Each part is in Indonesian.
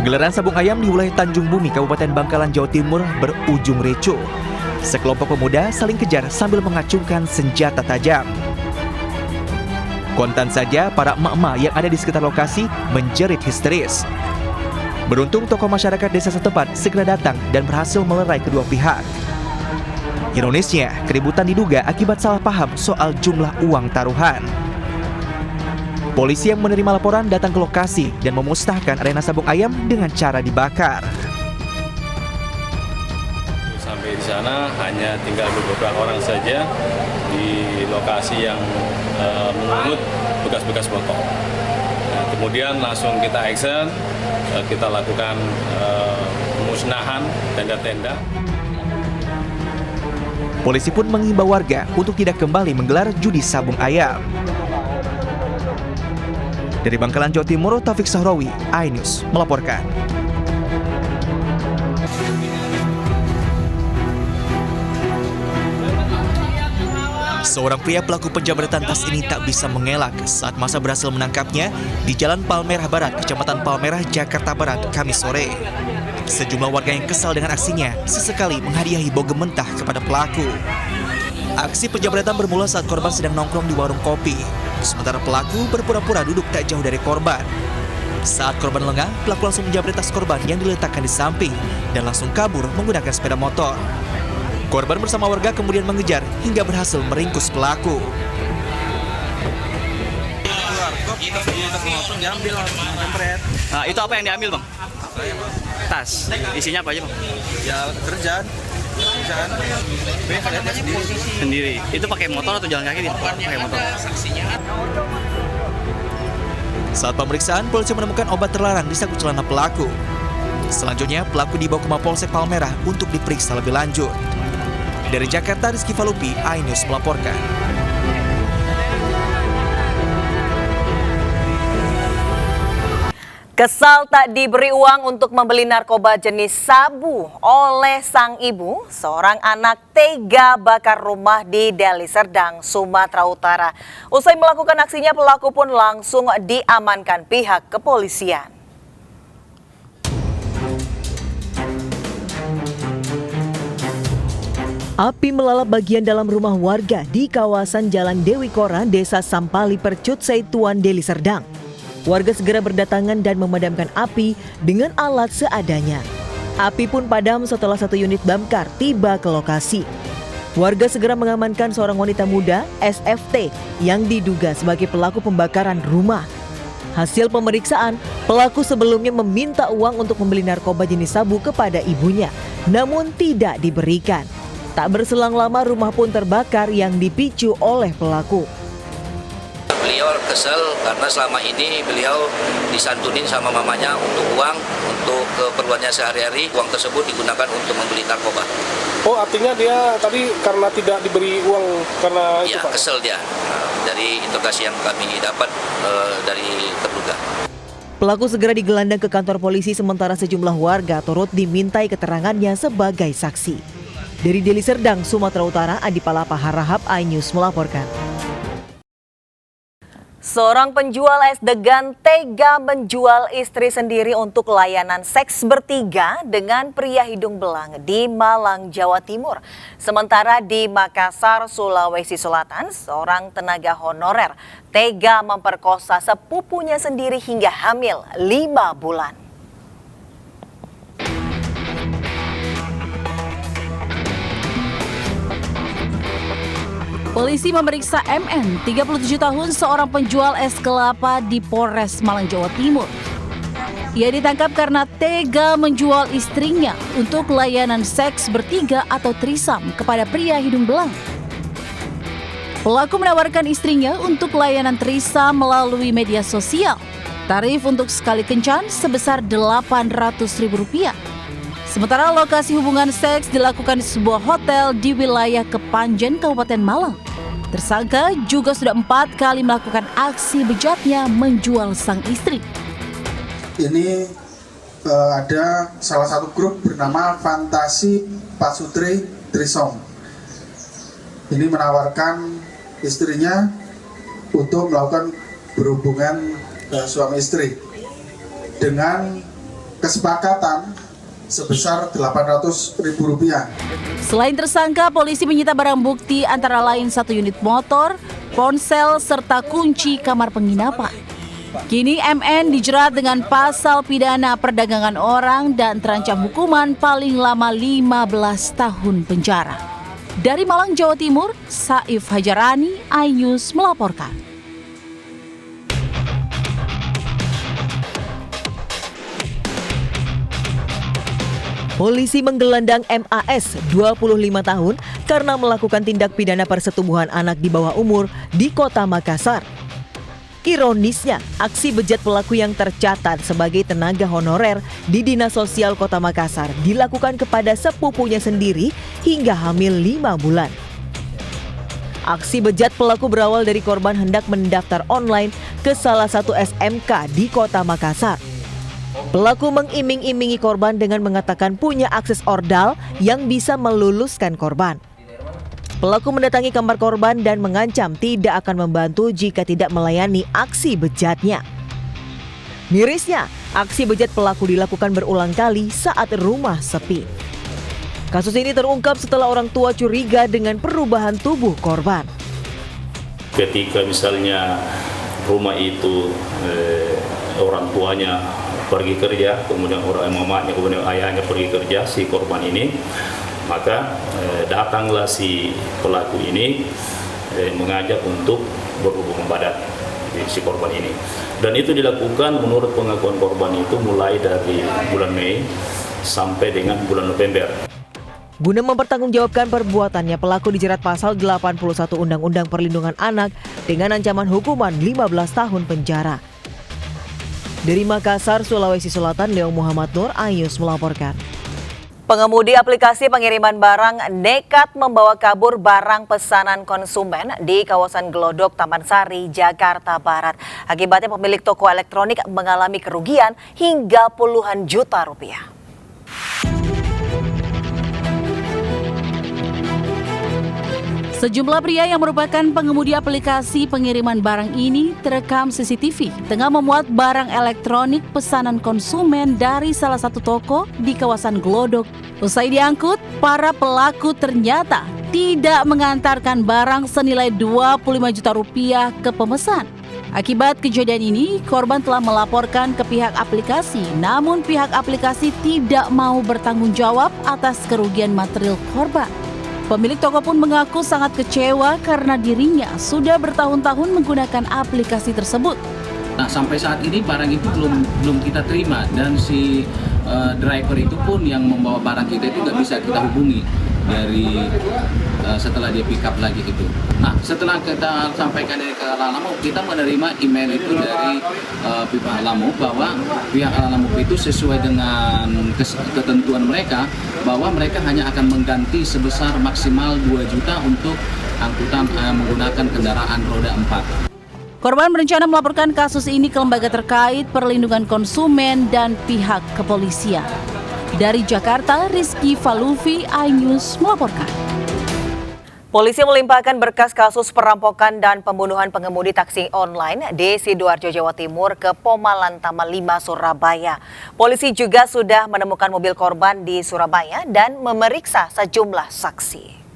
Gelaran sabung ayam di wilayah Tanjung Bumi, Kabupaten Bangkalan, Jawa Timur berujung ricuh. Sekelompok pemuda saling kejar sambil mengacungkan senjata tajam. Kontan saja para emak-emak yang ada di sekitar lokasi menjerit histeris. Beruntung tokoh masyarakat desa setempat segera datang dan berhasil melerai kedua pihak. Ironisnya, keributan diduga akibat salah paham soal jumlah uang taruhan. Polisi yang menerima laporan datang ke lokasi dan memusnahkan arena sabung ayam dengan cara dibakar. Sampai di sana hanya tinggal beberapa orang saja di lokasi yang mengungut bekas-bekas botol. Nah, kemudian langsung kita action, kita lakukan pemusnahan tenda-tenda. Polisi pun mengimbau warga untuk tidak kembali menggelar judi sabung ayam. Dari Bangkalan, Jawa Timur, Taufik Sahrawi, iNews melaporkan. Seorang pria pelaku penjamretan tas ini tak bisa mengelak saat masa berhasil menangkapnya di Jalan Palmerah Barat, Kecamatan Palmerah, Jakarta Barat, Kamis sore. Sejumlah warga yang kesal dengan aksinya sesekali menghadiahi bogem mentah kepada pelaku. Aksi penjamretan bermula saat korban sedang nongkrong di warung kopi. Sementara pelaku berpura-pura duduk tak jauh dari korban. Saat korban lengah, pelaku langsung menjamret tas korban yang diletakkan di samping dan langsung kabur menggunakan sepeda motor. Korban bersama warga kemudian mengejar hingga berhasil meringkus pelaku. Nah, itu apa yang diambil, Bang? Tas. Isinya apa aja, Bang? Ya, kerjaan. Sendiri. Itu pakai motor atau jalan kaki? Pakai motor. Saat pemeriksaan, polisi menemukan obat terlarang di saku celana pelaku. Selanjutnya, pelaku dibawa ke Mapolsek Palmerah untuk diperiksa lebih lanjut. Dari Jakarta, Rizky Falupi, iNews melaporkan. Kesal tak diberi uang untuk membeli narkoba jenis sabu oleh sang ibu, seorang anak tega bakar rumah di Deli Serdang, Sumatera Utara. Usai melakukan aksinya, pelaku pun langsung diamankan pihak kepolisian. Api melalap bagian dalam rumah warga di kawasan Jalan Dewi Kora, Desa Sampali, Percut, Seituan, Deli Serdang. Warga segera berdatangan dan memadamkan api dengan alat seadanya. Api pun padam setelah satu unit damkar tiba ke lokasi. Warga segera mengamankan seorang wanita muda, SFT, yang diduga sebagai pelaku pembakaran rumah. Hasil pemeriksaan, pelaku sebelumnya meminta uang untuk membeli narkoba jenis sabu kepada ibunya, namun tidak diberikan. Tak berselang lama rumah pun terbakar yang dipicu oleh pelaku. Beliau kesel karena selama ini beliau disantunin sama mamanya untuk uang, untuk keperluannya sehari-hari. Uang tersebut digunakan untuk membeli narkoba. Oh, artinya dia tadi karena tidak diberi uang karena itu, Pak? Kesel dia. Dari interogasi yang kami dapat dari terduga. Pelaku segera digelandang ke kantor polisi, sementara sejumlah warga turut dimintai keterangannya sebagai saksi. Dari Deli Serdang, Sumatera Utara, Adi Palapa Harahap, iNews melaporkan. Seorang penjual es degan tega menjual istri sendiri untuk layanan seks bertiga dengan pria hidung belang di Malang, Jawa Timur. Sementara di Makassar, Sulawesi Selatan, seorang tenaga honorer tega memperkosa sepupunya sendiri hingga hamil 5 bulan. Polisi memeriksa MN, 37 tahun, seorang penjual es kelapa di Polres Malang, Jawa Timur. Ia ditangkap karena tega menjual istrinya untuk layanan seks bertiga atau trisam kepada pria hidung belang. Pelaku menawarkan istrinya untuk layanan trisam melalui media sosial. Tarif untuk sekali kencan sebesar Rp800.000. Sementara lokasi hubungan seks dilakukan di sebuah hotel di wilayah Kepanjen, Kabupaten Malang. Tersangka juga sudah 4 kali melakukan aksi bejatnya menjual sang istri. Ini ada salah satu grup bernama Fantasi Pasutri Trisom. Ini menawarkan istrinya untuk melakukan berhubungan suami istri. dengan kesepakatan sebesar Rp800.000. Selain tersangka, polisi menyita barang bukti antara lain 1 unit motor, ponsel, serta kunci kamar penginapan. Kini MN dijerat dengan pasal pidana perdagangan orang dan terancam hukuman paling lama 15 tahun penjara. Dari Malang, Jawa Timur, Saif Hajarani, iNews melaporkan. Polisi menggelandang MAS 25 tahun karena melakukan tindak pidana persetubuhan anak di bawah umur di Kota Makassar. Ironisnya, aksi bejat pelaku yang tercatat sebagai tenaga honorer di Dinas Sosial Kota Makassar dilakukan kepada sepupunya sendiri hingga hamil 5 bulan. Aksi bejat pelaku berawal dari korban hendak mendaftar online ke salah satu SMK di Kota Makassar. Pelaku mengiming-imingi korban dengan mengatakan punya akses ordal yang bisa meluluskan korban. Pelaku mendatangi kamar korban dan mengancam tidak akan membantu jika tidak melayani aksi bejatnya. Mirisnya, aksi bejat pelaku dilakukan berulang kali saat rumah sepi. Kasus ini terungkap setelah orang tua curiga dengan perubahan tubuh korban. Ketika misalnya rumah itu orang tuanya pergi kerja, kemudian orang mamanya, kemudian ayahnya pergi kerja, si korban ini, maka datanglah si pelaku ini mengajak untuk berhubungan badan si korban ini. Dan itu dilakukan menurut pengakuan korban itu mulai dari bulan Mei sampai dengan bulan November. Guna mempertanggungjawabkan perbuatannya, pelaku dijerat pasal 81 Undang-Undang Perlindungan Anak dengan ancaman hukuman 15 tahun penjara. Dari Makassar, Sulawesi Selatan, Leo Muhammad Nur, iNews melaporkan. Pengemudi aplikasi pengiriman barang nekat membawa kabur barang pesanan konsumen di kawasan Glodok, Taman Sari, Jakarta Barat. Akibatnya pemilik toko elektronik mengalami kerugian hingga puluhan juta rupiah. Sejumlah pria yang merupakan pengemudi aplikasi pengiriman barang ini terekam CCTV tengah memuat barang elektronik pesanan konsumen dari salah satu toko di kawasan Glodok. Usai diangkut, para pelaku ternyata tidak mengantarkan barang senilai 25 juta rupiah ke pemesan. Akibat kejadian ini, korban telah melaporkan ke pihak aplikasi, namun pihak aplikasi tidak mau bertanggung jawab atas kerugian material korban. Pemilik toko pun mengaku sangat kecewa karena dirinya sudah bertahun-tahun menggunakan aplikasi tersebut. Nah, sampai saat ini barang itu belum kita terima dan si driver itu pun yang membawa barang kita itu nggak bisa kita hubungi dari setelah dia pick up lagi itu. Nah, setelah kita sampaikan dari ke Alalamu, kita menerima email itu dari pihak Alalamu bahwa pihak Alalamu itu sesuai dengan ketentuan mereka bahwa mereka hanya akan mengganti sebesar maksimal 2 juta untuk angkutan menggunakan kendaraan roda 4. Korban berencana melaporkan kasus ini ke lembaga terkait perlindungan konsumen dan pihak kepolisian. Dari Jakarta, Rizky Falufi, iNews melaporkan. Polisi melimpahkan berkas kasus perampokan dan pembunuhan pengemudi taksi online di Sidoarjo, Jawa Timur ke Pomalan Taman 5, Surabaya. Polisi juga sudah menemukan mobil korban di Surabaya dan memeriksa sejumlah saksi.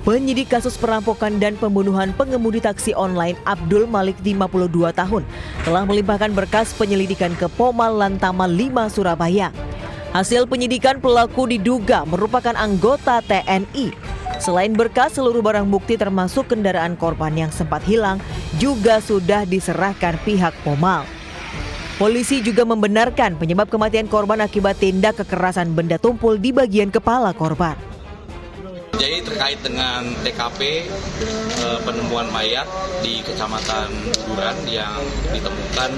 Penyidik kasus perampokan dan pembunuhan pengemudi taksi online Abdul Malik 52 tahun telah melimpahkan berkas penyelidikan ke Pomalan Taman 5 Surabaya. Hasil penyidikan, pelaku diduga merupakan anggota TNI. Selain berkas, seluruh barang bukti termasuk kendaraan korban yang sempat hilang juga sudah diserahkan pihak Pomal. Polisi juga membenarkan penyebab kematian korban akibat tindak kekerasan benda tumpul di bagian kepala korban. Jadi terkait dengan TKP penemuan mayat di Kecamatan Duran yang ditemukan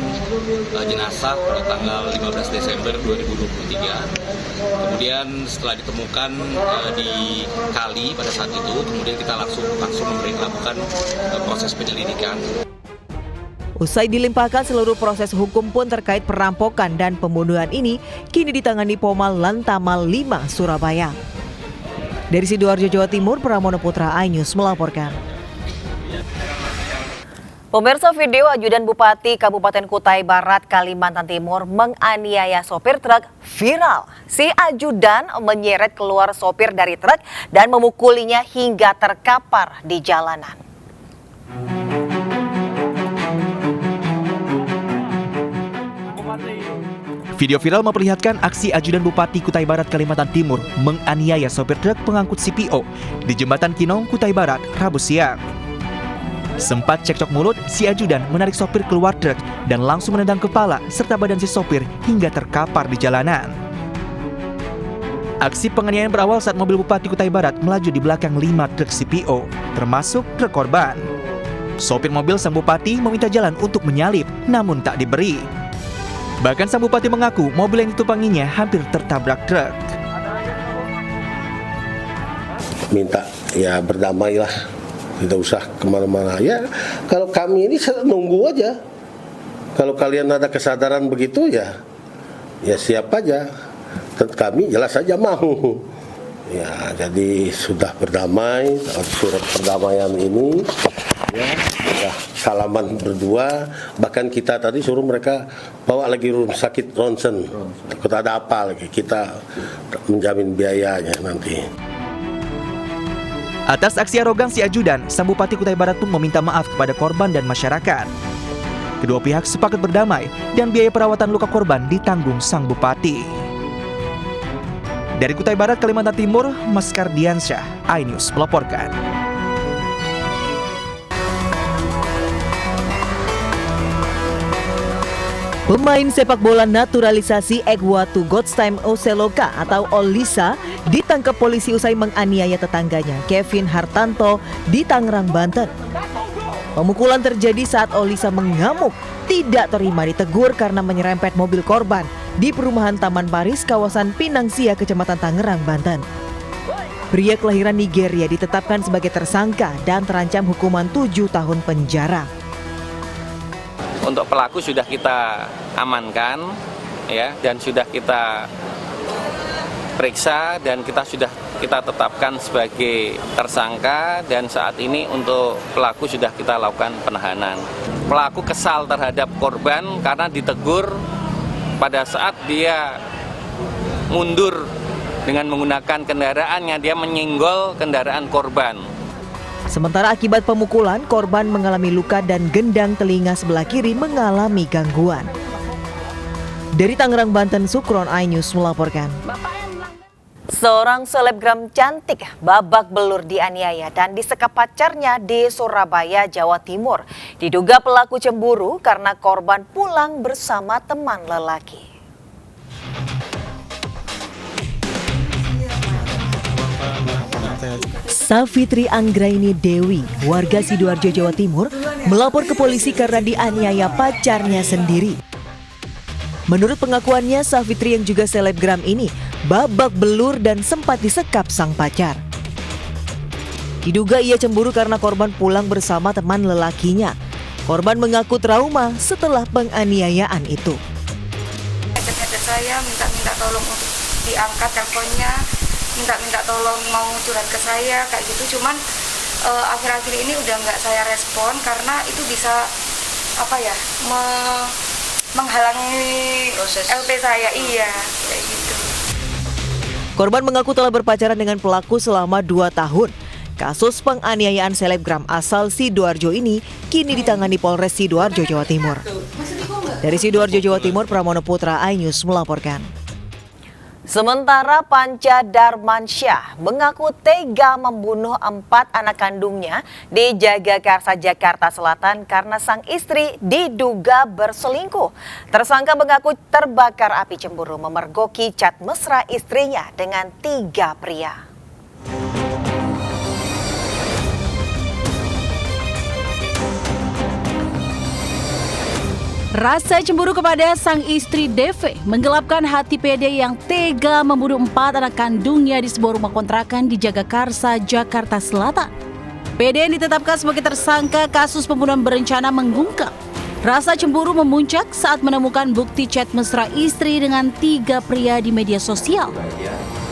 jenazah pada tanggal 15 Desember 2023. Kemudian setelah ditemukan di kali pada saat itu, kemudian kita langsung melakukan proses penyelidikan. Usai dilimpahkan, seluruh proses hukum pun terkait perampokan dan pembunuhan ini kini ditangani Pomalan Taman 5 Surabaya. Dari Sidoarjo, Jawa Timur, Pramono Putra, iNews melaporkan. Pemirsa, video ajudan Bupati Kabupaten Kutai Barat, Kalimantan Timur menganiaya sopir truk viral. Si ajudan menyeret keluar sopir dari truk dan memukulinya hingga terkapar di jalanan. Video viral memperlihatkan aksi ajudan Bupati Kutai Barat, Kalimantan Timur menganiaya sopir truk pengangkut CPO di Jembatan Kinong, Kutai Barat, Rabu siang. Sempat cekcok mulut, si ajudan menarik sopir keluar truk dan langsung menendang kepala serta badan si sopir hingga terkapar di jalanan. Aksi penganiayaan berawal saat mobil Bupati Kutai Barat melaju di belakang 5 truk CPO, termasuk truk korban. Sopir mobil sang Bupati meminta jalan untuk menyalip, namun tak diberi. Bahkan sang Bupati mengaku mobil yang ditumpanginya hampir tertabrak truk. Minta ya berdamailah. Tidak usah kemana-mana. Ya, kalau kami ini nunggu aja. Kalau kalian ada kesadaran begitu ya siap aja. Dan kami jelas saja mau. Ya, jadi sudah berdamai, surat perdamaian ini. Ya, sudah salaman berdua. Bahkan kita tadi suruh mereka bawa lagi rumah sakit ronsen. Takut ada apa lagi. Kita menjamin biayanya nanti. Atas aksi arogan si ajudan, sang Bupati Kutai Barat pun meminta maaf kepada korban dan masyarakat. Kedua pihak sepakat berdamai dan biaya perawatan luka korban ditanggung sang Bupati. Dari Kutai Barat, Kalimantan Timur, Mas Kardiansyah, iNews melaporkan. Pemain sepak bola naturalisasi Iguatu God's Time Oseloka atau Olisa ditangkap polisi usai menganiaya tetangganya Kevin Hartanto di Tangerang, Banten. Pemukulan terjadi saat Olisa mengamuk, tidak terima ditegur karena menyerempet mobil korban di perumahan Taman Paris, kawasan Pinangsia, Kecamatan Tangerang, Banten. Pria kelahiran Nigeria ditetapkan sebagai tersangka dan terancam hukuman 7 tahun penjara. Untuk pelaku sudah kita amankan ya, dan sudah kita periksa dan kita tetapkan sebagai tersangka, dan saat ini untuk pelaku sudah kita lakukan penahanan. Pelaku kesal terhadap korban karena ditegur pada saat dia mundur dengan menggunakan kendaraannya, dia menyinggol kendaraan korban. Sementara akibat pemukulan, korban mengalami luka dan gendang telinga sebelah kiri mengalami gangguan. Dari Tangerang, Banten, Sukron, iNews melaporkan. Seorang selebgram cantik babak belur dianiaya dan disekap pacarnya di Surabaya, Jawa Timur. Diduga pelaku cemburu karena korban pulang bersama teman lelaki. Safitri Anggraini Dewi, warga Sidoarjo, Jawa Timur, melapor ke polisi karena dianiaya pacarnya sendiri. Menurut pengakuannya, Safitri yang juga selebgram ini babak belur dan sempat disekap sang pacar. Diduga ia cemburu karena korban pulang bersama teman lelakinya. Korban mengaku trauma setelah penganiayaan itu. Saya minta tolong untuk diangkat teleponnya, minta tolong mau curhat ke saya kayak gitu, cuman akhir-akhir ini udah nggak saya respon karena itu bisa menghalangi proses LP saya. Iya, kayak gitu. Korban mengaku telah berpacaran dengan pelaku selama 2 tahun. Kasus penganiayaan selebgram asal Sidoarjo ini kini ditangani Polres Sidoarjo, Jawa Timur. Dari Sidoarjo, Jawa Timur, Pramono Putra, iNews melaporkan. Sementara Panca Darmansyah mengaku tega membunuh 4 anak kandungnya di Jagakarsa, Jakarta Selatan karena sang istri diduga berselingkuh. Tersangka mengaku terbakar api cemburu memergoki chat mesra istrinya dengan 3 pria. Rasa cemburu kepada sang istri DV menggelapkan hati PD yang tega membunuh 4 anak kandungnya di sebuah rumah kontrakan di Jagakarsa, Jakarta Selatan. PD yang ditetapkan sebagai tersangka kasus pembunuhan berencana mengungkap. Rasa cemburu memuncak saat menemukan bukti chat mesra istri dengan 3 pria di media sosial.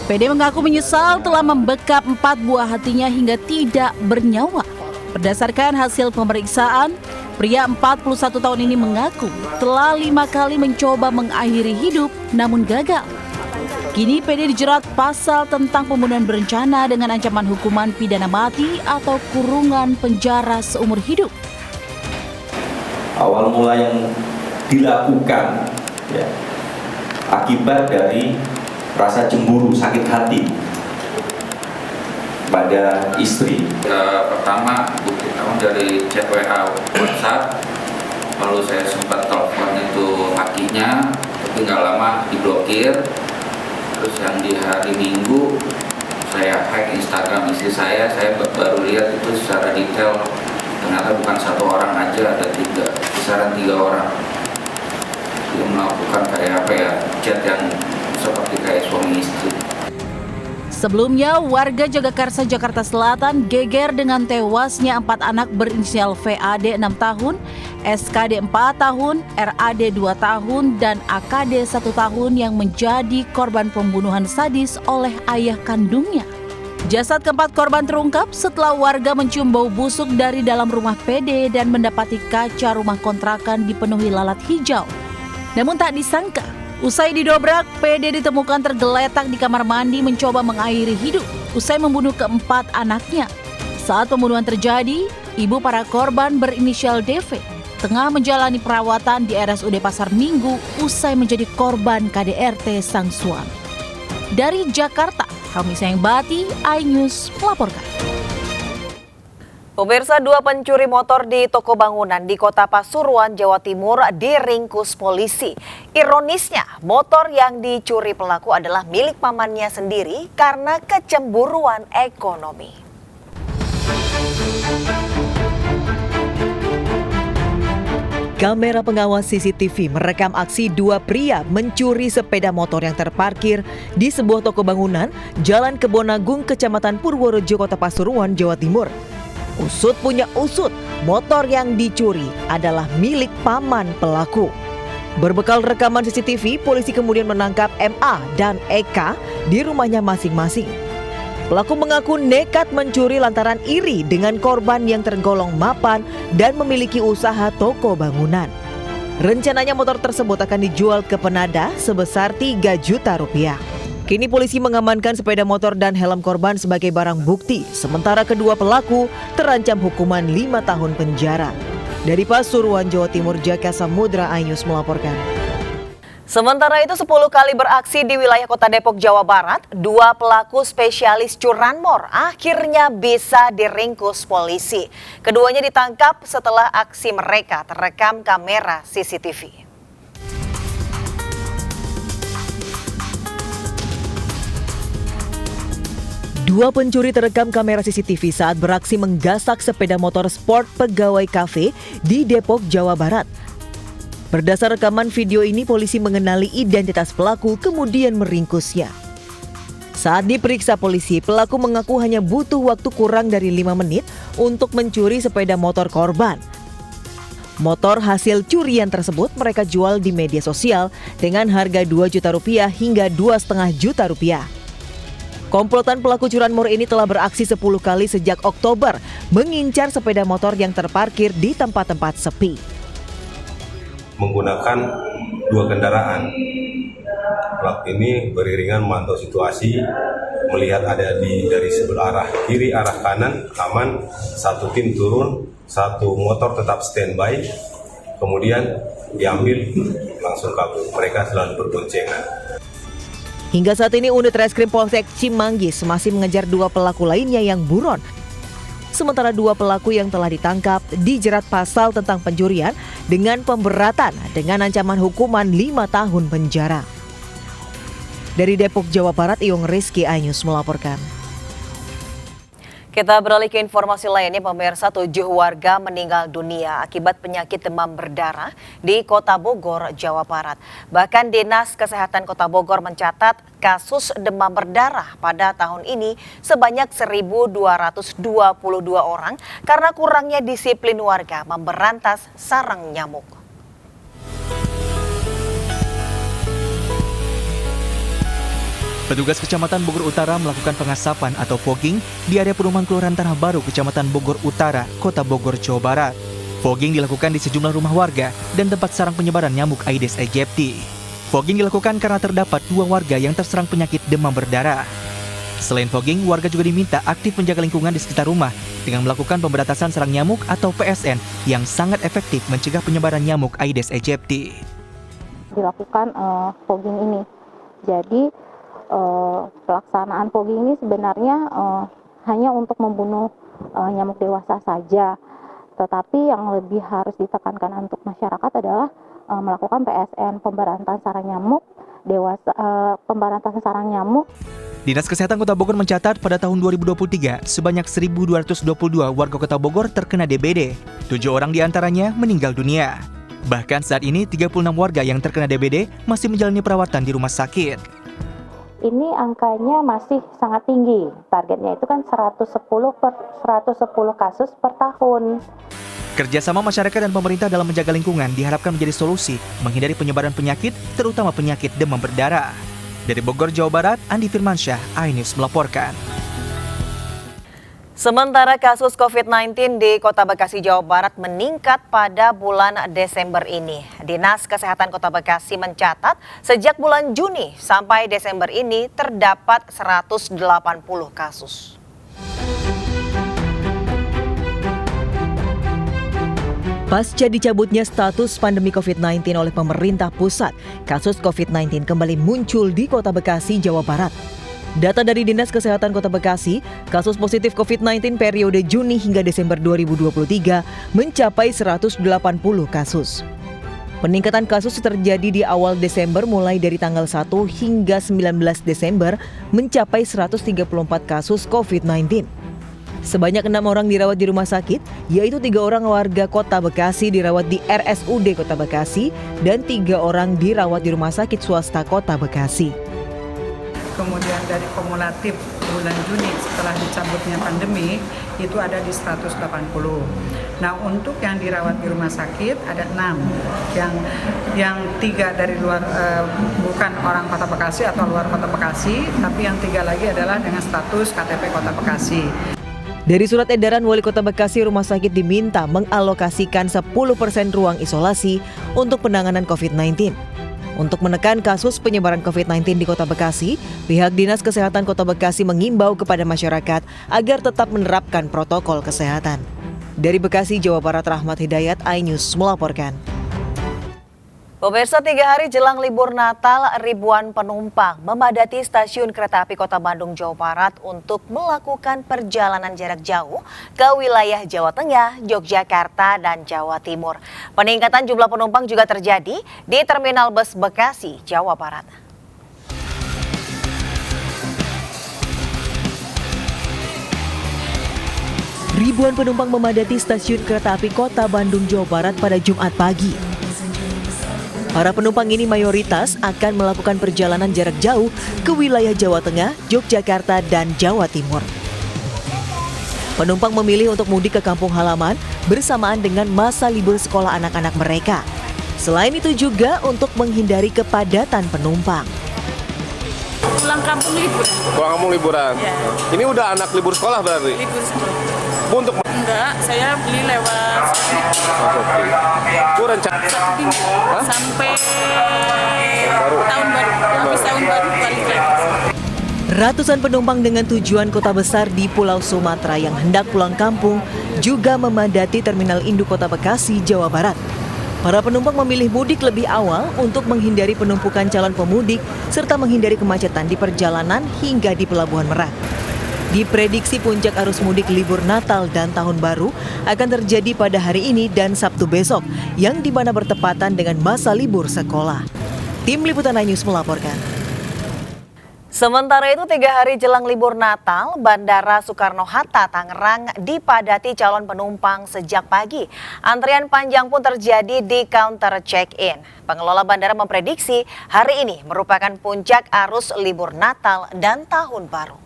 PD mengaku menyesal telah membekap 4 buah hatinya hingga tidak bernyawa. Berdasarkan hasil pemeriksaan, Pria 41 tahun ini mengaku telah 5 kali mencoba mengakhiri hidup namun gagal. Kini PD dijerat pasal tentang pembunuhan berencana dengan ancaman hukuman pidana mati atau kurungan penjara seumur hidup. Awal mula yang dilakukan ya, akibat dari rasa cemburu, sakit hati pada istri. Pertama bukti awal dari chat WA WhatsApp, lalu saya sempat telepon itu lakinya, tapi nggak lama diblokir. Terus yang di hari Minggu saya hack Instagram istri saya baru lihat itu secara detail, ternyata bukan 1 orang aja, ada kisaran 3 orang. Dia melakukan chat yang seperti kayak suami istri. Sebelumnya, warga Jagakarsa, Jakarta Selatan geger dengan tewasnya 4 anak berinisial VAD 6 tahun, SKD 4 tahun, RAD 2 tahun, dan AKD 1 tahun yang menjadi korban pembunuhan sadis oleh ayah kandungnya. Jasad keempat korban terungkap setelah warga mencium bau busuk dari dalam rumah PD dan mendapati kaca rumah kontrakan dipenuhi lalat hijau. Namun tak disangka, usai didobrak, PD ditemukan tergeletak di kamar mandi mencoba mengakhiri hidup usai membunuh keempat anaknya. Saat pembunuhan terjadi, ibu para korban berinisial DV tengah menjalani perawatan di RSUD Pasar Minggu usai menjadi korban KDRT sang suami. Dari Jakarta, Helmi Sayangbati, iNews melaporkan. Pemirsa, 2 pencuri motor di toko bangunan di Kota Pasuruan, Jawa Timur diringkus polisi. Ironisnya, motor yang dicuri pelaku adalah milik pamannya sendiri karena kecemburuan ekonomi. Kamera pengawas CCTV merekam aksi 2 pria mencuri sepeda motor yang terparkir di sebuah toko bangunan Jalan Kebonagung, Kecamatan Purworejo, Kota Pasuruan, Jawa Timur. Usut punya usut, motor yang dicuri adalah milik paman pelaku. Berbekal rekaman CCTV, polisi kemudian menangkap MA dan EK di rumahnya masing-masing. Pelaku mengaku nekat mencuri lantaran iri dengan korban yang tergolong mapan dan memiliki usaha toko bangunan. Rencananya motor tersebut akan dijual ke penada sebesar 3 juta rupiah. Kini polisi mengamankan sepeda motor dan helm korban sebagai barang bukti, sementara kedua pelaku terancam hukuman 5 tahun penjara. Dari Pasuruan, Jawa Timur, Jaka Samudra, iNews melaporkan. Sementara itu 10 kali beraksi di wilayah Kota Depok, Jawa Barat, 2 pelaku spesialis curanmor akhirnya bisa diringkus polisi. Keduanya ditangkap setelah aksi mereka terekam kamera CCTV. Dua pencuri terekam kamera CCTV saat beraksi menggasak sepeda motor sport pegawai kafe di Depok, Jawa Barat. Berdasar rekaman video ini, polisi mengenali identitas pelaku kemudian meringkusnya. Saat diperiksa polisi, pelaku mengaku hanya butuh waktu kurang dari 5 menit untuk mencuri sepeda motor korban. Motor hasil curian tersebut mereka jual di media sosial dengan harga 2 juta rupiah hingga 2,5 juta rupiah. Komplotan pelaku curanmor ini telah beraksi 10 kali sejak Oktober, mengincar sepeda motor yang terparkir di tempat-tempat sepi. Menggunakan 2 kendaraan. Pelaku ini beriringan memantau situasi, melihat ada dari sebelah arah kiri, arah kanan, aman, 1 tim turun, 1 motor tetap standby, kemudian diambil, langsung kabur. Mereka selalu berboncengan. Hingga saat ini unit reskrim Polsek Cimanggis masih mengejar 2 pelaku lainnya yang buron. Sementara 2 pelaku yang telah ditangkap dijerat pasal tentang pencurian dengan pemberatan dengan ancaman hukuman 5 tahun penjara. Dari Depok, Jawa Barat, Iung Rizky, iNews melaporkan. Kita beralih ke informasi lainnya, pemirsa. 7 warga meninggal dunia akibat penyakit demam berdarah di Kota Bogor, Jawa Barat. Bahkan Dinas Kesehatan Kota Bogor mencatat kasus demam berdarah pada tahun ini sebanyak 1.222 orang karena kurangnya disiplin warga memberantas sarang nyamuk. Petugas Kecamatan Bogor Utara melakukan pengasapan atau fogging di area perumahan Kelurahan Tanah Baru, Kecamatan Bogor Utara, Kota Bogor, Jawa Barat. Fogging dilakukan di sejumlah rumah warga dan tempat sarang penyebaran nyamuk Aedes aegypti. Fogging dilakukan karena terdapat 2 warga yang terserang penyakit demam berdarah. Selain fogging, warga juga diminta aktif menjaga lingkungan di sekitar rumah dengan melakukan pemberantasan sarang nyamuk atau PSN yang sangat efektif mencegah penyebaran nyamuk Aedes aegypti. Dilakukan fogging ini. Jadi pelaksanaan fogging ini sebenarnya hanya untuk membunuh nyamuk dewasa saja. Tetapi yang lebih harus ditekankan untuk masyarakat adalah melakukan PSN, pemberantasan sarang nyamuk dewasa, pemberantasan sarang nyamuk. Dinas Kesehatan Kota Bogor mencatat pada tahun 2023 sebanyak 1.222 warga Kota Bogor terkena DBD. 7 orang diantaranya meninggal dunia. Bahkan saat ini 36 warga yang terkena DBD masih menjalani perawatan di rumah sakit. Ini angkanya masih sangat tinggi. Targetnya itu kan 110 kasus per tahun. Kerjasama masyarakat dan pemerintah dalam menjaga lingkungan diharapkan menjadi solusi menghindari penyebaran penyakit, terutama penyakit demam berdarah. Dari Bogor, Jawa Barat, Andi Firmansyah, iNews melaporkan. Sementara kasus COVID-19 di Kota Bekasi, Jawa Barat meningkat pada bulan Desember ini. Dinas Kesehatan Kota Bekasi mencatat sejak bulan Juni sampai Desember ini terdapat 180 kasus. Pasca dicabutnya status pandemi COVID-19 oleh pemerintah pusat, kasus COVID-19 kembali muncul di Kota Bekasi, Jawa Barat. Data dari Dinas Kesehatan Kota Bekasi, kasus positif COVID-19 periode Juni hingga Desember 2023 mencapai 180 kasus. Peningkatan kasus terjadi di awal Desember mulai dari tanggal 1 hingga 19 Desember mencapai 134 kasus COVID-19. Sebanyak 6 orang dirawat di rumah sakit, yaitu 3 orang warga Kota Bekasi dirawat di RSUD Kota Bekasi dan 3 orang dirawat di rumah sakit swasta Kota Bekasi. Kemudian dari kumulatif bulan Juni setelah dicabutnya pandemi itu ada di 180. Nah, untuk yang dirawat di rumah sakit ada 6, yang 3 dari luar bukan orang Kota Bekasi atau luar Kota Bekasi, tapi yang 3 lagi adalah dengan status KTP Kota Bekasi. Dari surat edaran Wali Kota Bekasi, rumah sakit diminta mengalokasikan 10% ruang isolasi untuk penanganan COVID-19. Untuk menekan kasus penyebaran COVID-19 di Kota Bekasi, pihak Dinas Kesehatan Kota Bekasi mengimbau kepada masyarakat agar tetap menerapkan protokol kesehatan. Dari Bekasi, Jawa Barat, Rahmat Hidayat, iNews melaporkan. Pemirsa, 3 hari jelang libur Natal, ribuan penumpang memadati stasiun kereta api Kota Bandung, Jawa Barat untuk melakukan perjalanan jarak jauh ke wilayah Jawa Tengah, Yogyakarta, dan Jawa Timur. Peningkatan jumlah penumpang juga terjadi di Terminal Bus Bekasi, Jawa Barat. Ribuan penumpang memadati stasiun kereta api Kota Bandung, Jawa Barat pada Jumat pagi. Para penumpang ini mayoritas akan melakukan perjalanan jarak jauh ke wilayah Jawa Tengah, Yogyakarta, dan Jawa Timur. Penumpang memilih untuk mudik ke kampung halaman bersamaan dengan masa libur sekolah anak-anak mereka. Selain itu juga untuk menghindari kepadatan penumpang. Pulang kampung liburan. Pulang kampung liburan. Ya. Ini udah anak libur sekolah berarti? Libur sekolah. Bu, untuk enggak, saya beli lewat Bu, rencana sampai tahun baru, habis tahun baru balik lagi. Ratusan penumpang dengan tujuan kota besar di Pulau Sumatera yang hendak pulang kampung juga memadati Terminal Induk Kota Bekasi, Jawa Barat. Para penumpang memilih mudik lebih awal untuk menghindari penumpukan calon pemudik serta menghindari kemacetan di perjalanan hingga di Pelabuhan Merak. Diprediksi puncak arus mudik libur Natal dan Tahun Baru akan terjadi pada hari ini dan Sabtu besok, yang di mana bertepatan dengan masa libur sekolah. Tim Liputan iNews melaporkan. Sementara itu, 3 hari jelang libur Natal, Bandara Soekarno-Hatta, Tangerang dipadati calon penumpang sejak pagi. Antrian panjang pun terjadi di counter check-in. Pengelola bandara memprediksi hari ini merupakan puncak arus libur Natal dan Tahun Baru.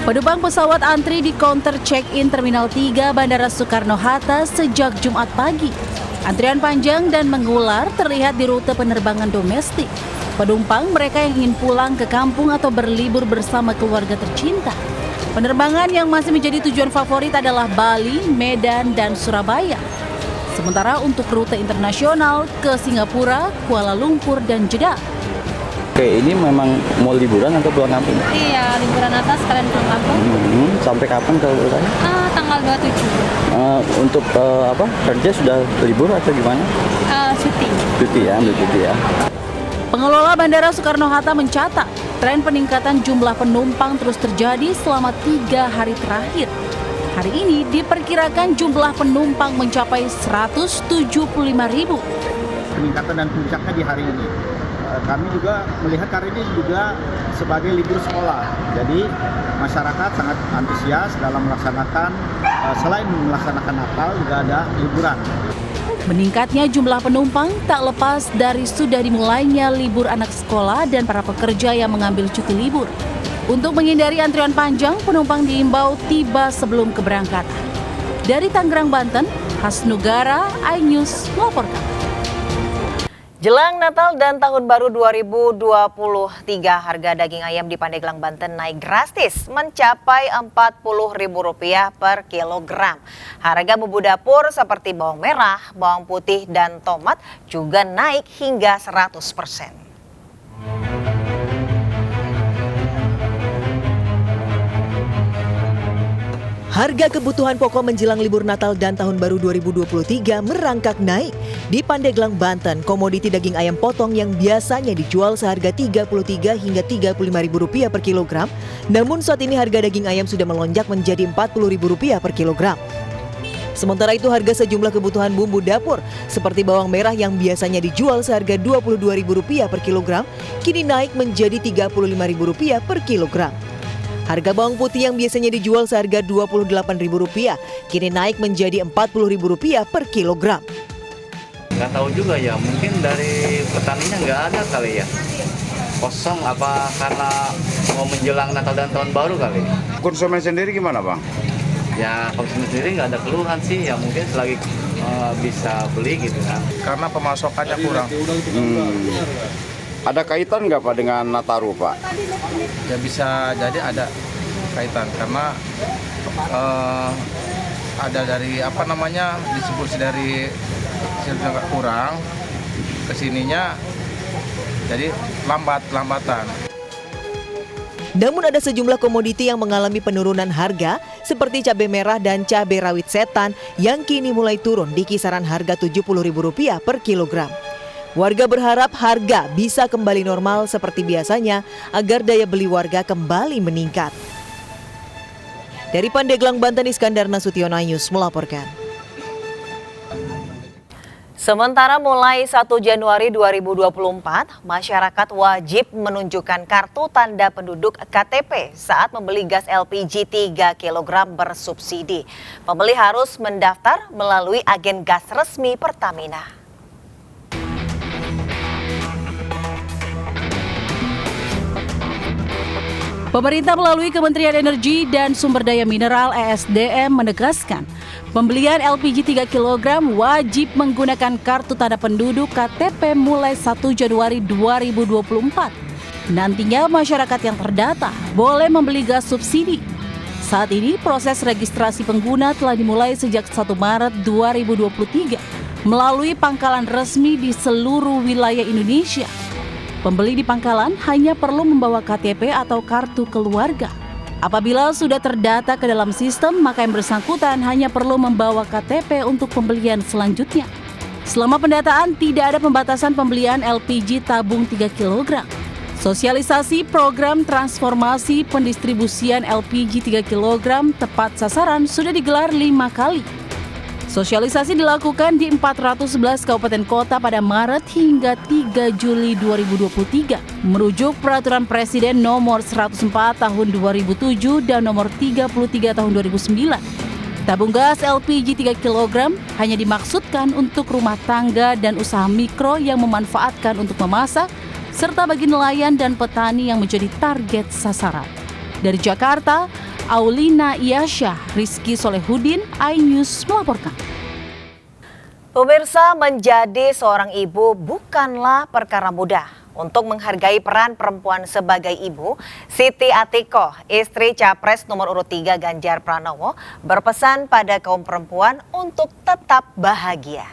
Penumpang pesawat antri di counter check-in Terminal 3 Bandara Soekarno-Hatta sejak Jumat pagi. Antrian panjang dan mengular terlihat di rute penerbangan domestik. Penumpang mereka yang ingin pulang ke kampung atau berlibur bersama keluarga tercinta. Penerbangan yang masih menjadi tujuan favorit adalah Bali, Medan, dan Surabaya. Sementara untuk rute internasional ke Singapura, Kuala Lumpur, dan Jeddah. Oke, ini memang mau liburan atau pulang kampung? Iya, liburan atas sekalian pulang kampung. Sampai kapan kalau bertanya? Tanggal 27. Untuk kerja sudah libur atau gimana? Cuti. Cuti ya, ambil cuti ya. Pengelola Bandara Soekarno-Hatta mencatat tren peningkatan jumlah penumpang terus terjadi selama 3 hari terakhir. Hari ini diperkirakan jumlah penumpang mencapai 175.000. Peningkatan dan puncaknya di hari ini. Kami juga melihat hari ini juga sebagai libur sekolah. Jadi masyarakat sangat antusias dalam melaksanakan, selain melaksanakan Natal juga ada liburan. Meningkatnya jumlah penumpang tak lepas dari sudah dimulainya libur anak sekolah dan para pekerja yang mengambil cuti libur. Untuk menghindari antrian panjang, penumpang diimbau tiba sebelum keberangkatan. Dari Tangerang, Banten, Hasnugara, iNews melaporkan. Jelang Natal dan Tahun Baru 2023, harga daging ayam di Pandeglang, Banten naik drastis mencapai Rp40.000 per kilogram. Harga bumbu dapur seperti bawang merah, bawang putih, dan tomat juga naik hingga 100%. Harga kebutuhan pokok menjelang libur Natal dan Tahun Baru 2023 merangkak naik. Di Pandeglang, Banten, komoditi daging ayam potong yang biasanya dijual seharga Rp33 hingga Rp35.000 per kilogram, namun saat ini harga daging ayam sudah melonjak menjadi Rp40.000 per kilogram. Sementara itu harga sejumlah kebutuhan bumbu dapur seperti bawang merah yang biasanya dijual seharga Rp22.000 per kilogram, kini naik menjadi Rp35.000 per kilogram. Harga bawang putih yang biasanya dijual seharga Rp28.000 kini naik menjadi Rp40.000 per kilogram. Nggak tahu juga ya, mungkin dari petaninya nggak ada kali ya. Kosong apa karena mau menjelang Natal dan Tahun Baru kali. Konsumen sendiri gimana, Bang? Ya konsumen sendiri nggak ada keluhan sih, ya mungkin selagi bisa beli gitu kan. Karena pemasokannya kurang. Ada kaitan nggak Pak dengan Nataru, Pak? Ya bisa jadi ada kaitan karena ada dari distribusi dari agak kurang kesininya, jadi lambatan. Namun ada sejumlah komoditi yang mengalami penurunan harga seperti cabai merah dan cabai rawit setan yang kini mulai turun di kisaran harga Rp70.000 per kilogram. Warga berharap harga bisa kembali normal seperti biasanya agar daya beli warga kembali meningkat. Dari Pandeglang, Banten, Iskandar Nasution, iNews melaporkan. Sementara mulai 1 Januari 2024, masyarakat wajib menunjukkan kartu tanda penduduk KTP saat membeli gas LPG 3 kg bersubsidi. Pembeli harus mendaftar melalui agen gas resmi Pertamina. Pemerintah melalui Kementerian Energi dan Sumber Daya Mineral (ESDM) menegaskan pembelian LPG 3 kg wajib menggunakan kartu tanda penduduk KTP mulai 1 Januari 2024. Nantinya masyarakat yang terdata boleh membeli gas subsidi. Saat ini proses registrasi pengguna telah dimulai sejak 1 Maret 2023 melalui pangkalan resmi di seluruh wilayah Indonesia. Pembeli di pangkalan hanya perlu membawa KTP atau kartu keluarga. Apabila sudah terdata ke dalam sistem, maka yang bersangkutan hanya perlu membawa KTP untuk pembelian selanjutnya. Selama pendataan, tidak ada pembatasan pembelian LPG tabung 3 kg. Sosialisasi program transformasi pendistribusian LPG 3 kg tepat sasaran sudah digelar 5 kali. Sosialisasi dilakukan di 411 kabupaten kota pada Maret hingga 3 Juli 2023, merujuk Peraturan Presiden Nomor 104 Tahun 2007 dan Nomor 33 Tahun 2009. Tabung gas LPG 3 kg hanya dimaksudkan untuk rumah tangga dan usaha mikro yang memanfaatkan untuk memasak, serta bagi nelayan dan petani yang menjadi target sasaran. Dari Jakarta, Aulina Iyasyah, Rizky Solehudin, iNews melaporkan. Pemirsa, menjadi seorang ibu bukanlah perkara mudah. Untuk menghargai peran perempuan sebagai ibu, Siti Atikoh, istri Capres nomor urut 3 Ganjar Pranowo, berpesan pada kaum perempuan untuk tetap bahagia.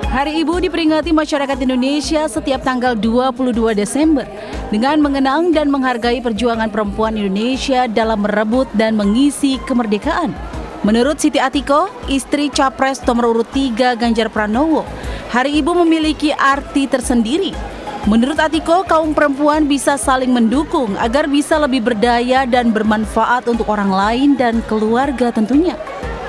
Hari Ibu diperingati masyarakat Indonesia setiap tanggal 22 Desember dengan mengenang dan menghargai perjuangan perempuan Indonesia dalam merebut dan mengisi kemerdekaan. Menurut Siti Atikoh, istri Capres nomor urut 3 Ganjar Pranowo, Hari Ibu memiliki arti tersendiri. Menurut Atikoh, kaum perempuan bisa saling mendukung agar bisa lebih berdaya dan bermanfaat untuk orang lain dan keluarga tentunya.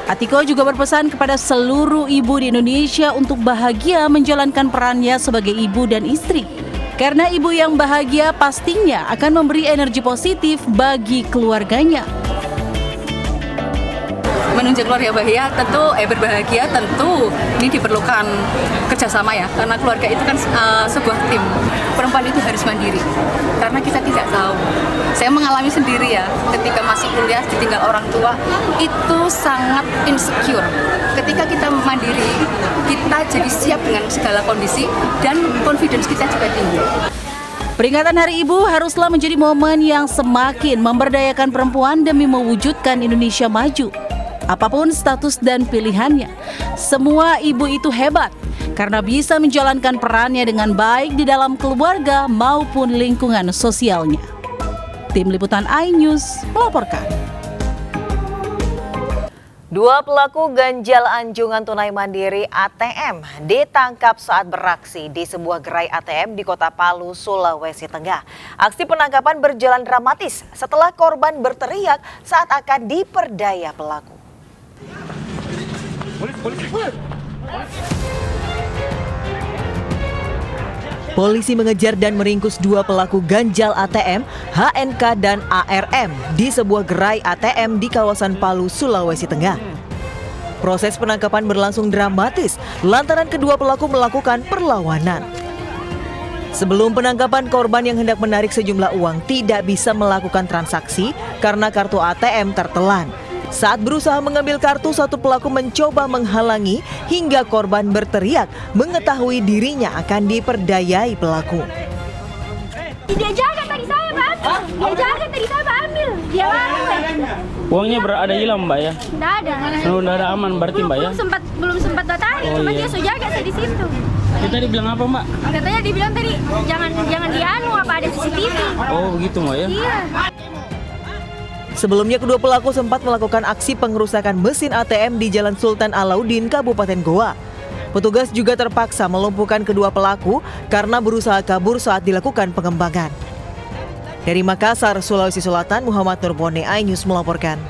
Atikoh juga berpesan kepada seluruh ibu di Indonesia untuk bahagia menjalankan perannya sebagai ibu dan istri. Karena ibu yang bahagia pastinya akan memberi energi positif bagi keluarganya. Menunjuk keluarga berbahagia tentu ini diperlukan kerjasama ya, karena keluarga itu kan sebuah tim. Perempuan itu harus mandiri karena kita tidak tahu. Saya mengalami sendiri ya, ketika masih kuliah ditinggal orang tua itu sangat insecure. Ketika kita mandiri, kita jadi siap dengan segala kondisi dan confidence kita juga tinggi. Peringatan Hari Ibu haruslah menjadi momen yang semakin memberdayakan perempuan demi mewujudkan Indonesia maju. Apapun status dan pilihannya, semua ibu itu hebat karena bisa menjalankan perannya dengan baik di dalam keluarga maupun lingkungan sosialnya. Tim Liputan iNews melaporkan. 2 pelaku ganjal anjungan tunai mandiri ATM ditangkap saat beraksi di sebuah gerai ATM di Kota Palu, Sulawesi Tengah. Aksi penangkapan berjalan dramatis setelah korban berteriak saat akan diperdaya pelaku. Polisi mengejar dan meringkus 2 pelaku ganjal ATM, HNK dan ARM di sebuah gerai ATM di kawasan Palu, Sulawesi Tengah. Proses penangkapan berlangsung dramatis lantaran kedua pelaku melakukan perlawanan. Sebelum penangkapan, korban yang hendak menarik sejumlah uang tidak bisa melakukan transaksi karena kartu ATM tertelan. Saat berusaha mengambil kartu, satu pelaku mencoba menghalangi hingga korban berteriak mengetahui dirinya akan diperdayai pelaku. Dia jaga tadi saya, Pak. Dia jaga tadi saya, Pak, ambil. Dia lari. Uangnya ada hilang, Mbak ya? Nggak ada. Sudah ada aman berarti, Mbak ya? Belum sempat tarik, cuma dia sudah jaga saya di situ. Dia tadi bilang apa, Mbak? Katanya dibilang tadi jangan dianu apa ada CCTV. Oh, begitu, Mbak ya? Iya. Sebelumnya kedua pelaku sempat melakukan aksi pengerusakan mesin ATM di Jalan Sultan Alauddin, Kabupaten Goa. Petugas juga terpaksa melumpuhkan kedua pelaku karena berusaha kabur saat dilakukan pengembangan. Dari Makassar, Sulawesi Selatan, Muhammad Nurbone, iNews melaporkan.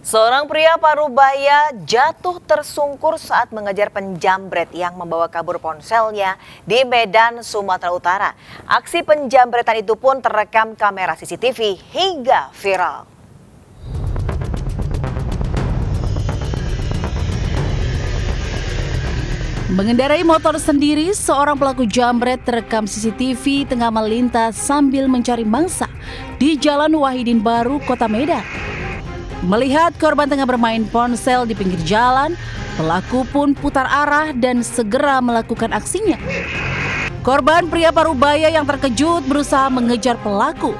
Seorang pria Parubaya jatuh tersungkur saat mengejar penjamret yang membawa kabur ponselnya di Medan, Sumatera Utara. Aksi penjamretan itu pun terekam kamera CCTV hingga viral. Mengendarai motor sendiri, seorang pelaku jambret terekam CCTV tengah melintas sambil mencari mangsa di Jalan Wahidin Baru, Kota Medan. Melihat korban tengah bermain ponsel di pinggir jalan, pelaku pun putar arah dan segera melakukan aksinya. Korban pria Parubaya yang terkejut berusaha mengejar pelaku.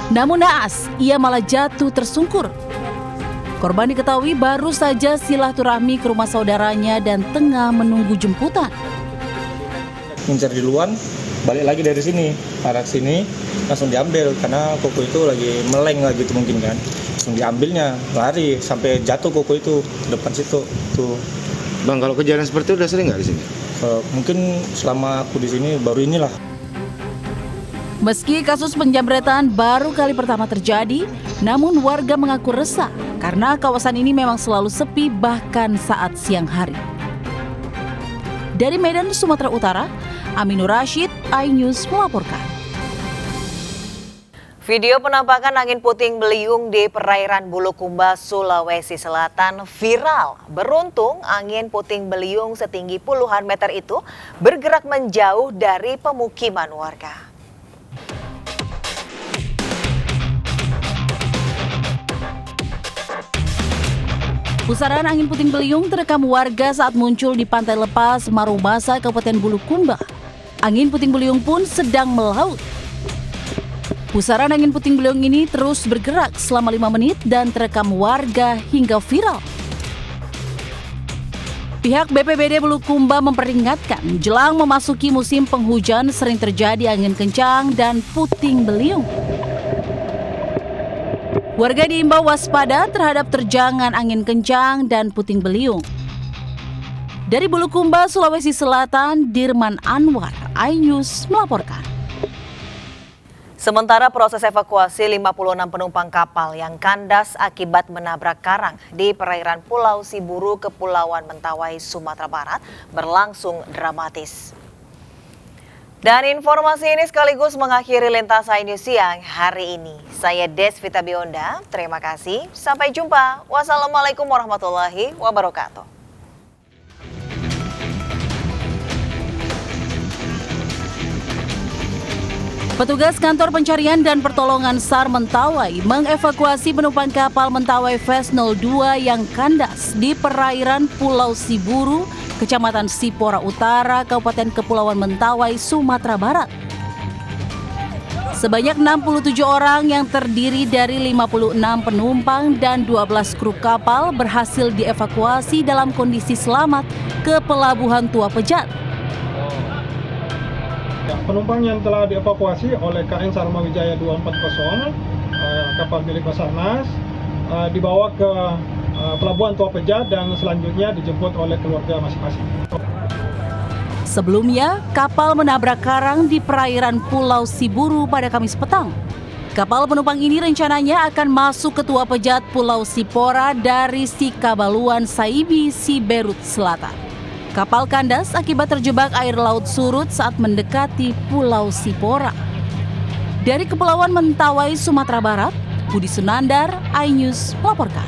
Namun naas, ia malah jatuh tersungkur. Korban diketahui baru saja silaturahmi ke rumah saudaranya dan tengah menunggu jemputan. Ngincar di luar, balik lagi dari sini, arah sini, langsung diambil karena koko itu lagi meleng lah gitu mungkin kan. Langsung diambilnya, lari sampai jatuh koko itu depan situ. Tuh. Bang, kalau kejadian seperti itu udah sering nggak di sini? Mungkin selama aku di sini baru inilah. Meski kasus penjamretan baru kali pertama terjadi, namun warga mengaku resah karena kawasan ini memang selalu sepi bahkan saat siang hari. Dari Medan, Sumatera Utara, Aminur Rashid, iNews melaporkan. Video penampakan angin puting beliung di perairan Bulukumba, Sulawesi Selatan viral. Beruntung angin puting beliung setinggi puluhan meter itu bergerak menjauh dari pemukiman warga. Pusaran angin puting beliung terekam warga saat muncul di Pantai Lepas, Marumasa, Kabupaten Bulukumba. Angin puting beliung pun sedang melaut. Pusaran angin puting beliung ini terus bergerak selama 5 menit dan terekam warga hingga viral. Pihak BPBD Bulukumba memperingatkan jelang memasuki musim penghujan sering terjadi angin kencang dan puting beliung. Warga diimbau waspada terhadap terjangan angin kencang dan puting beliung. Dari Bulukumba, Sulawesi Selatan, Dirman Anwar, iNews melaporkan. Sementara proses evakuasi 56 penumpang kapal yang kandas akibat menabrak karang di perairan Pulau Siburu, Kepulauan Mentawai, Sumatera Barat berlangsung dramatis. Dan informasi ini sekaligus mengakhiri Lintas iNews siang hari ini. Saya Desvita Bionda, terima kasih. Sampai jumpa. Wassalamualaikum warahmatullahi wabarakatuh. Petugas Kantor Pencarian dan Pertolongan SAR Mentawai mengevakuasi penumpang kapal Mentawai Fest 02 yang kandas di perairan Pulau Siburu, Kecamatan Sipora Utara, Kabupaten Kepulauan Mentawai, Sumatera Barat. Sebanyak 67 orang yang terdiri dari 56 penumpang dan 12 kru kapal berhasil dievakuasi dalam kondisi selamat ke Pelabuhan Tua Pejat. Penumpang yang telah dievakuasi oleh KN Sarmawijaya 240, kapal milik Basarnas, dibawa ke Pelabuhan Tua Pejat dan selanjutnya dijemput oleh keluarga masing-masing. Sebelumnya, kapal menabrak karang di perairan Pulau Siburu pada Kamis petang. Kapal penumpang ini rencananya akan masuk ke Tua Pejat Pulau Sipora dari Sikabaluan Saibi, Siberut Selatan. Kapal kandas akibat terjebak air laut surut saat mendekati Pulau Sipora. Dari Kepulauan Mentawai, Sumatera Barat, Budi Sunandar, iNews melaporkan.